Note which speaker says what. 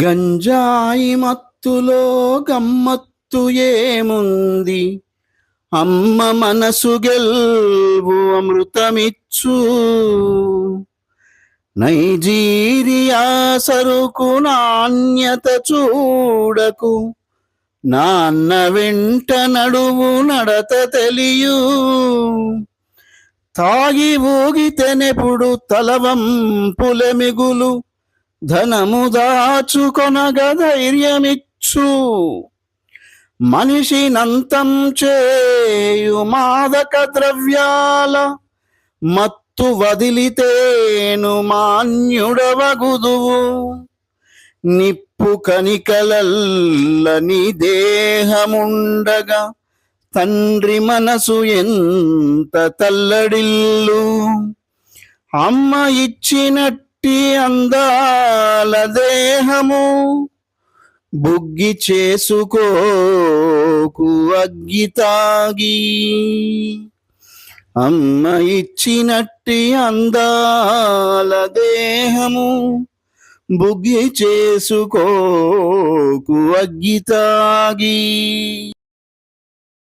Speaker 1: గంజాయి మత్తులో గమ్మత్తు ఏముంది, అమ్మ మనసు గెల్వు అమృతమిచ్చు. నైజీరియా సరుకు నాణ్యత చూడకు, నాన్న వెంట నడువు నడత తెలియు. తాగి ఊగితెనెప్పుడు తలవంపుల మిగులు, ధనము దాచుకొనగ ధైర్యమిచ్చు. మనిషినంతం చేయు మాదక ద్రవ్యాల మత్తు వదిలితేను మాన్యుడవగుదువు. నిప్పు కనికలల్ల నీ దేహముండగా తండ్రి మనసు ఎంత తల్లడిల్లు. అమ్మ ఇచ్చినట్టి అందాల దేహము బుగ్గి చేసుకోకు అగ్గి తాగి. అమ్మ ఇచ్చినట్టి అందాల దేహము బుగ్గి చేసుకోకు అగ్గి తాగి.